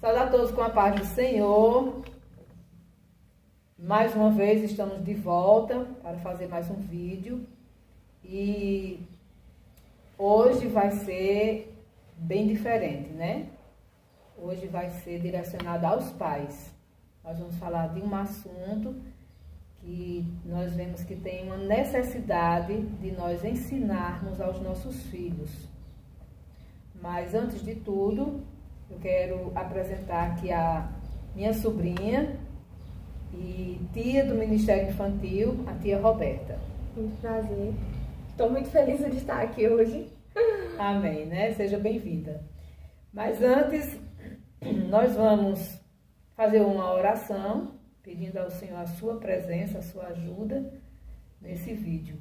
Saúde a todos com a paz do Senhor. Mais uma vez estamos de volta para fazer mais um vídeo. E hoje vai ser bem diferente, né? Hoje vai ser direcionado aos pais. Nós vamos falar de um assunto que nós vemos que tem uma necessidade de nós ensinarmos aos nossos filhos. Mas antes de tudo, eu quero apresentar aqui a minha sobrinha e tia do Ministério Infantil, a tia Roberta. Muito prazer. Estou muito feliz de estar aqui hoje. Amém, né? Seja bem-vinda. Mas antes, nós vamos fazer uma oração, pedindo ao Senhor a sua presença, a sua ajuda nesse vídeo.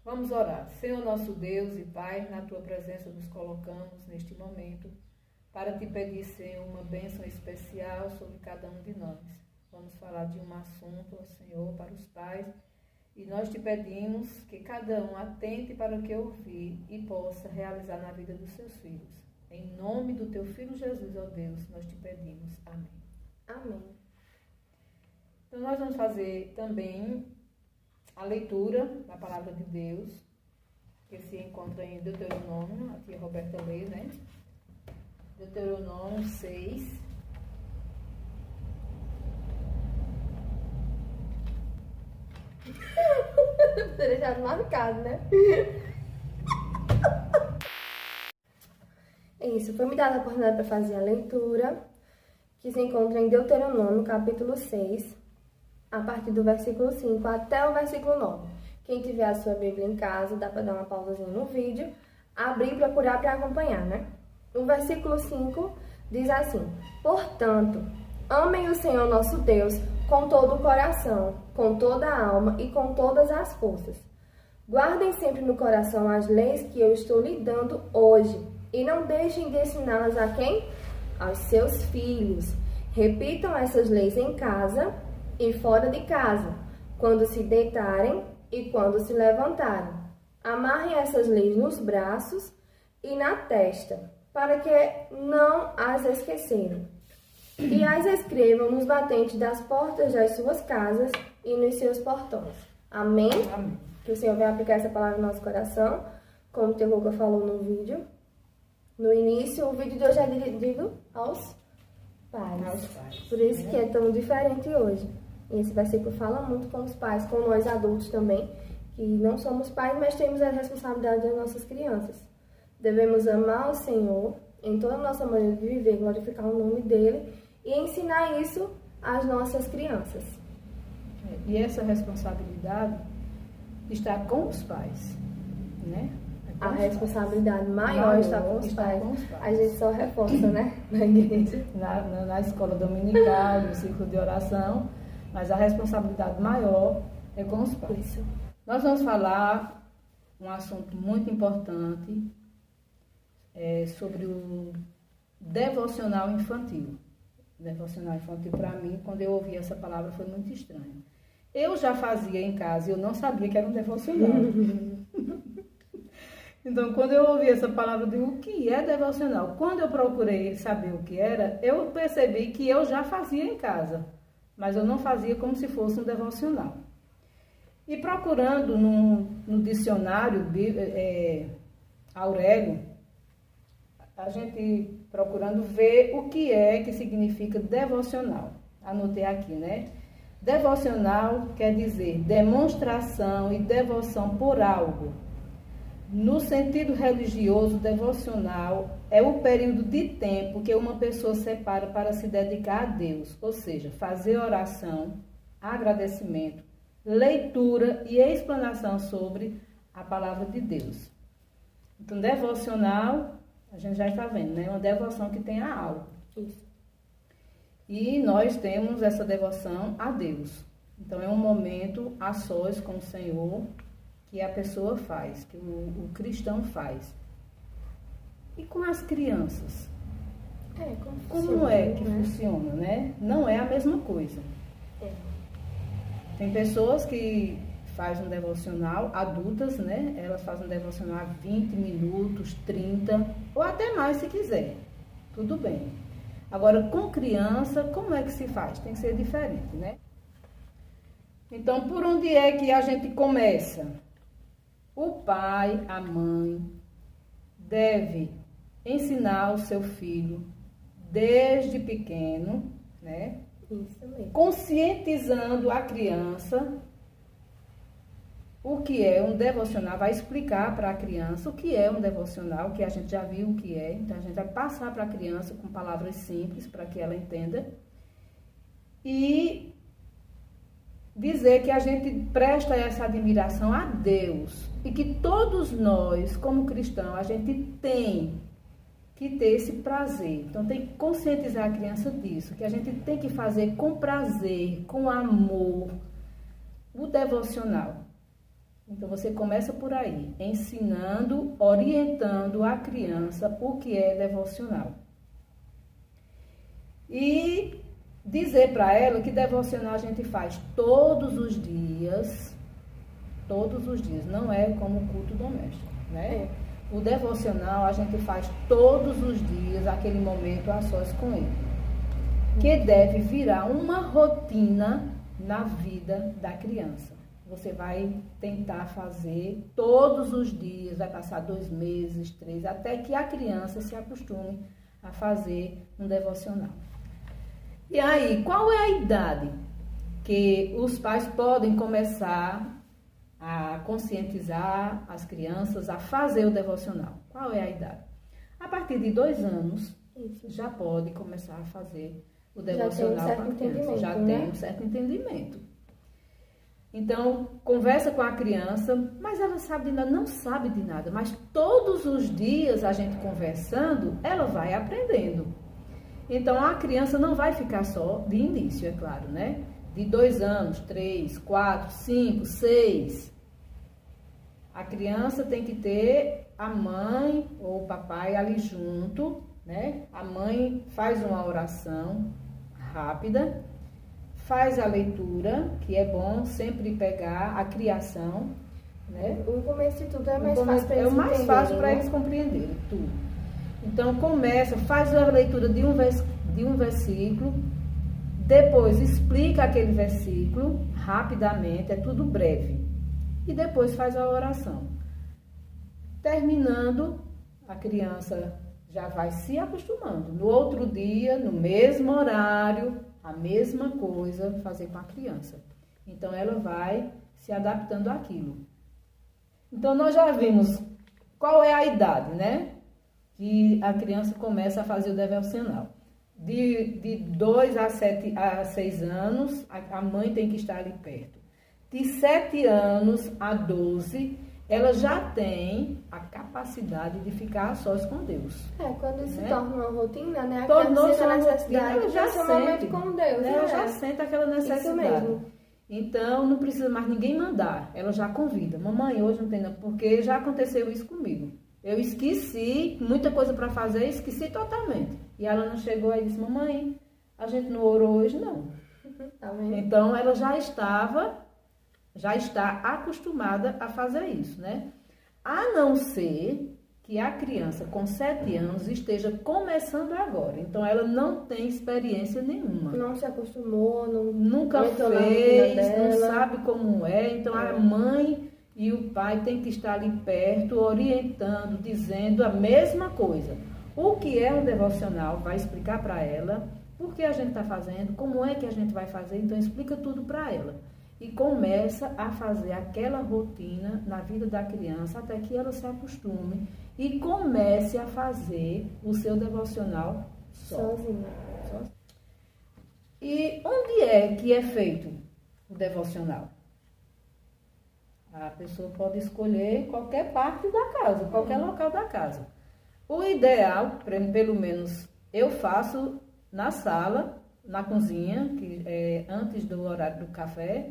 Vamos orar. Senhor nosso Deus e Pai, na tua presença nos colocamos neste momento para te pedir, Senhor, uma bênção especial sobre cada um de nós. Vamos falar de um assunto, Senhor, para os pais, e nós te pedimos que cada um atente para o que ouvir e possa realizar na vida dos seus filhos. Em nome do teu Filho Jesus, ó Deus, nós te pedimos. Amém. Amém. Então, nós vamos fazer também a leitura da Palavra de Deus, que se encontra em Deuteronômio, a tia Roberta lê, né? Deuteronômio 6. Ter deixado marcado, né? É isso, foi me dada a oportunidade para fazer a leitura, que se encontra em Deuteronômio, capítulo 6, a partir do versículo 5 até o versículo 9. Quem tiver a sua Bíblia em casa, dá para dar uma pausazinha no vídeo, abrir e procurar para acompanhar, né? O versículo 5 diz assim: Portanto, amem o Senhor nosso Deus com todo o coração, com toda a alma e com todas as forças. Guardem sempre no coração as leis que eu estou lhe dando hoje, e não deixem de ensiná-las a quem? Aos seus filhos. Repitam essas leis em casa e fora de casa, quando se deitarem e quando se levantarem. Amarrem essas leis nos braços e na testa, para que não as esqueçam. E as escrevam nos batentes das portas das suas casas e nos seus portões. Amém? Amém. Que o Senhor venha aplicar essa palavra no nosso coração, como o teu Luca falou no vídeo. No início, o vídeo de hoje é dirigido aos pais. Aos pais. Por isso que é tão diferente hoje. E esse versículo fala muito com os pais, com nós adultos também, que não somos pais, mas temos a responsabilidade das nossas crianças. Devemos amar o Senhor em toda a nossa maneira de viver, glorificar o nome dele e ensinar isso às nossas crianças. E essa responsabilidade está com os pais, né? A responsabilidade maior está com os pais. A gente só reforça, né? Na igreja. Na escola dominical, no círculo de oração, mas a responsabilidade maior é com os pais. Isso. Nós vamos falar um assunto muito importante sobre o devocional infantil. Devocional infantil, para mim, quando eu ouvi essa palavra, foi muito estranho. Eu já fazia em casa e eu não sabia que era um devocional. Então, quando eu ouvi essa palavra, eu digo, o que é devocional? Quando eu procurei saber o que era, eu percebi que eu já fazia em casa, mas eu não fazia como se fosse um devocional. E procurando no dicionário Aurélio, a gente procurando ver o que significa devocional. Anotei aqui, né? Devocional quer dizer demonstração e devoção por algo. No sentido religioso, devocional é o período de tempo que uma pessoa separa para se dedicar a Deus, ou seja, fazer oração, agradecimento, leitura e explanação sobre a palavra de Deus. Então, devocional, a gente já está vendo, né? Uma devoção que tem a algo. Isso. E nós temos essa devoção a Deus. Então, é um momento a sós com o Senhor que a pessoa faz, que o cristão faz. E com as crianças? Como é que funciona, né? Não é a mesma coisa. Tem pessoas que fazem um devocional, adultas, né? Elas fazem um devocional 20 minutos, 30, ou até mais se quiser. Tudo bem. Agora, com criança, como é que se faz? Tem que ser diferente, né? Então, por onde é que a gente começa? O pai, a mãe, deve ensinar o seu filho desde pequeno, né? Isso mesmo. Conscientizando a criança o que é um devocional, vai explicar para a criança o que é um devocional, que a gente já viu o que é, então a gente vai passar para a criança com palavras simples para que ela entenda e dizer que a gente presta essa admiração a Deus e que todos nós, como cristãos, a gente tem que ter esse prazer. Então tem que conscientizar a criança disso, que a gente tem que fazer com prazer, com amor, o devocional. Então você começa por aí, ensinando, orientando a criança o que é devocional. E dizer para ela que devocional a gente faz todos os dias, não é como o culto doméstico, né? O devocional a gente faz todos os dias, aquele momento a sós com ele, que deve virar uma rotina na vida da criança. Você vai tentar fazer todos os dias, vai passar 2 meses, 3, até que a criança se acostume a fazer um devocional. E aí, qual é a idade que os pais podem começar a conscientizar as crianças a fazer o devocional? Qual é a idade? A partir de 2 anos, já pode começar a fazer o devocional com a criança. Já tem um certo entendimento. Então, conversa com a criança, mas ela não sabe de nada, mas todos os dias a gente conversando, ela vai aprendendo. Então, a criança não vai ficar só de início, é claro, né? De 2 anos, 3, 4, 5, 6. A criança tem que ter a mãe ou o papai ali junto, né? A mãe faz uma oração rápida, faz a leitura, que é bom sempre pegar a criação, né? O começo de tudo é mais fácil para eles entenderem. É o mais fácil para eles compreenderem tudo. Então, faz a leitura de um versículo, depois explica aquele versículo rapidamente, é tudo breve. E depois faz a oração. Terminando, a criança já vai se acostumando. No outro dia, no mesmo horário, a mesma coisa fazer com a criança. Então, ela vai se adaptando àquilo. Então, nós já vimos qual é a idade, né? Que a criança começa a fazer o devocional. De 2 a 6 anos, a mãe tem que estar ali perto. De 7 anos a 12, ela já tem a capacidade de ficar a sós com Deus. Quando se torna uma rotina, né? Tornou-se a uma necessidade rotina, ela já de um momento com Deus. Né? Ela já sente aquela necessidade. Isso mesmo. Então, não precisa mais ninguém mandar. Ela já convida. Mamãe, hoje não tem nada, porque já aconteceu isso comigo. Eu esqueci, muita coisa para fazer, esqueci totalmente. E ela não chegou aí e disse, mamãe, a gente não orou hoje, não. Tá vendo? Então, ela já está acostumada a fazer isso, né? A não ser que a criança com 7 anos esteja começando agora. Então, ela não tem experiência nenhuma. Não se acostumou, nunca fez, não sabe como é. Então, a mãe e o pai têm que estar ali perto, orientando, dizendo a mesma coisa. O que é um devocional, vai explicar para ela por que a gente está fazendo, como é que a gente vai fazer. Então, explica tudo para ela. E começa a fazer aquela rotina na vida da criança até que ela se acostume e comece a fazer o seu devocional sozinha. E onde é que é feito o devocional? A pessoa pode escolher qualquer parte da casa, qualquer local da casa. O ideal, pelo menos eu faço na sala, na cozinha, que é antes do horário do café,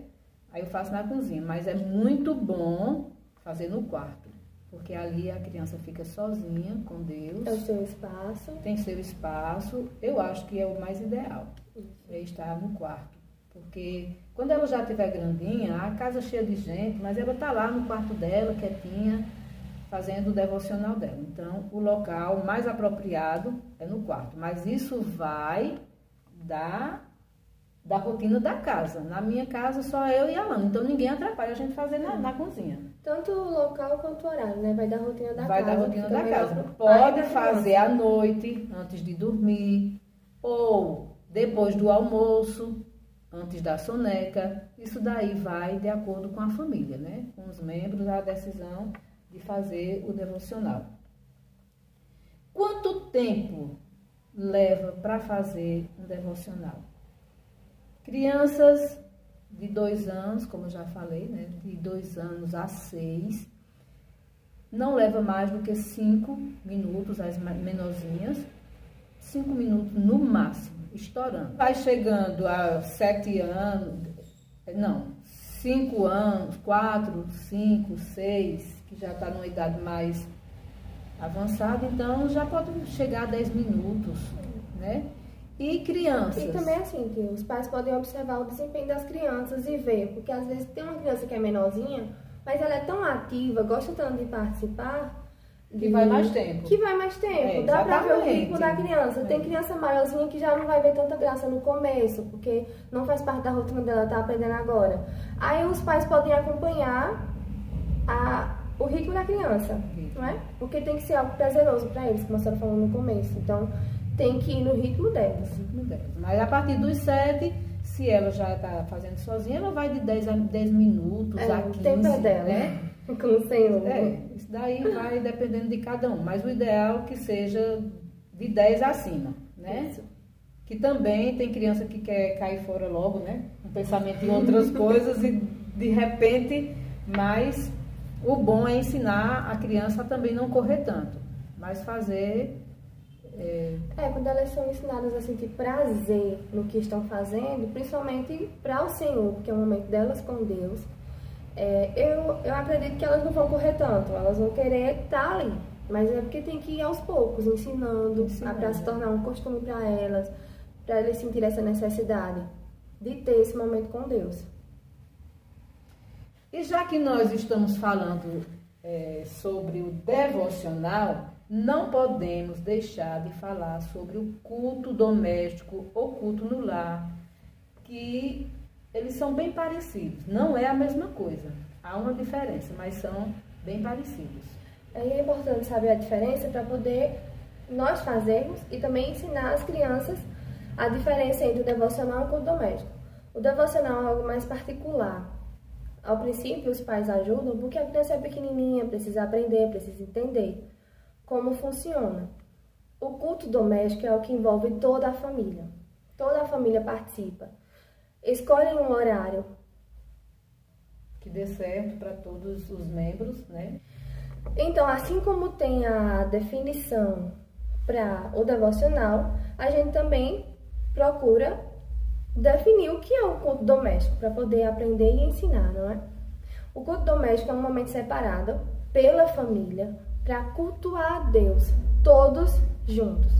aí eu faço na cozinha, mas é muito bom fazer no quarto, porque ali a criança fica sozinha com Deus. É o seu espaço. Tem seu espaço. Eu acho que é o mais ideal, é estar no quarto. Porque quando ela já estiver grandinha, a casa cheia de gente, mas ela está lá no quarto dela, quietinha, fazendo o devocional dela. Então, o local mais apropriado é no quarto. Mas isso vai da rotina da casa. Na minha casa, só eu e a Alana. Então, ninguém atrapalha a gente fazer na cozinha. Tanto o local quanto o horário, né? Vai da rotina da casa. Vai da rotina da casa. Pode fazer à noite, antes de dormir, ou depois do almoço, antes da soneca. Isso daí vai de acordo com a família, né? Com os membros, a decisão de fazer o devocional. Quanto tempo leva para fazer um devocional? Crianças de 2 anos, como eu já falei, né? De 2 anos a 6, não leva mais do que 5 minutos, as menorzinhas, 5 minutos no máximo, estourando. Vai chegando a 7 anos, não, 5 anos, 4, 5, 6, que já está numa idade mais avançada, então já pode chegar a 10 minutos, né? E crianças. E também assim, que os pais podem observar o desempenho das crianças e ver, porque às vezes tem uma criança que é menorzinha, mas ela é tão ativa, gosta tanto de participar, que vai mais tempo. Que vai mais tempo. Dá pra ver o ritmo da criança. Tem criança maiorzinha que já não vai ver tanta graça no começo, porque não faz parte da rotina dela, tá aprendendo agora. Aí os pais podem acompanhar o ritmo da criança, não é? Porque tem que ser algo prazeroso pra eles, como a senhora falou no começo. Então, tem que ir no ritmo delas. Mas a partir dos 7, se ela já está fazendo sozinha, ela vai de 10 a 10 minutos a 15. O tempo é dela, né? Com o Senhor. Isso daí vai dependendo de cada um. Mas o ideal é que seja de 10 acima, né? Isso. Que também tem criança que quer cair fora logo, né? Um pensamento em outras coisas e de repente, mas o bom é ensinar a criança a também não correr tanto, mas fazer... quando elas são ensinadas a sentir prazer no que estão fazendo, principalmente para o Senhor, porque é o momento delas com Deus, eu acredito que elas não vão correr tanto, elas vão querer estar ali, mas é porque tem que ir aos poucos, ensinando. Para se tornar um costume para elas sentirem essa necessidade de ter esse momento com Deus. E já que nós estamos falando sobre o devocional, não podemos deixar de falar sobre o culto doméstico ou culto no lar, que eles são bem parecidos. Não é a mesma coisa. Há uma diferença, mas são bem parecidos. Aí é importante saber a diferença para poder nós fazermos e também ensinar as crianças a diferença entre o devocional e o culto doméstico. O devocional é algo mais particular. Ao princípio, os pais ajudam porque a criança é pequenininha, precisa aprender, precisa entender como funciona. O culto doméstico é o que envolve toda a família. Toda a família participa. Escolhem um horário que dê certo para todos os membros, né? Então, assim como tem a definição para o devocional, a gente também procura definir o que é o culto doméstico para poder aprender e ensinar, não é? O culto doméstico é um momento separado pela família para cultuar a Deus, todos juntos.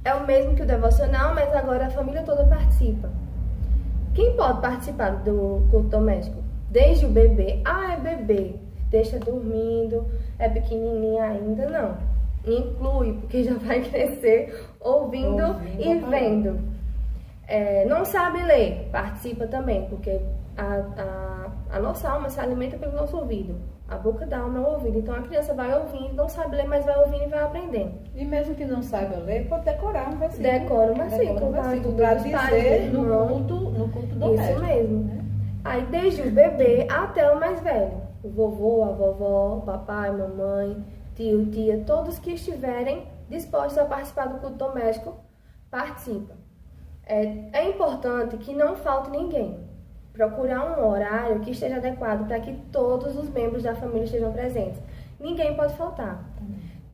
É o mesmo que o devocional, mas agora a família toda participa. Quem pode participar do culto doméstico? Desde o bebê. É bebê, deixa dormindo, é pequenininha ainda, não. Inclui, porque já vai crescer ouvindo e vendo. Não sabe ler, participa também, porque a nossa alma se alimenta pelo nosso ouvido. A boca da alma é o ouvido. Então a criança vai ouvindo, não sabe ler, mas vai ouvindo e vai aprendendo. E mesmo que não saiba ler, pode decorar um versículo. Decora um versículo. Para dizer no culto doméstico. Isso mesmo. Né? Aí desde o bebê até o mais velho. O vovô, a vovó, o papai, mamãe, tio, tia, todos que estiverem dispostos a participar do culto doméstico, participam. É importante que não falte ninguém. Procurar um horário que esteja adequado para que todos os membros da família estejam presentes. Ninguém pode faltar.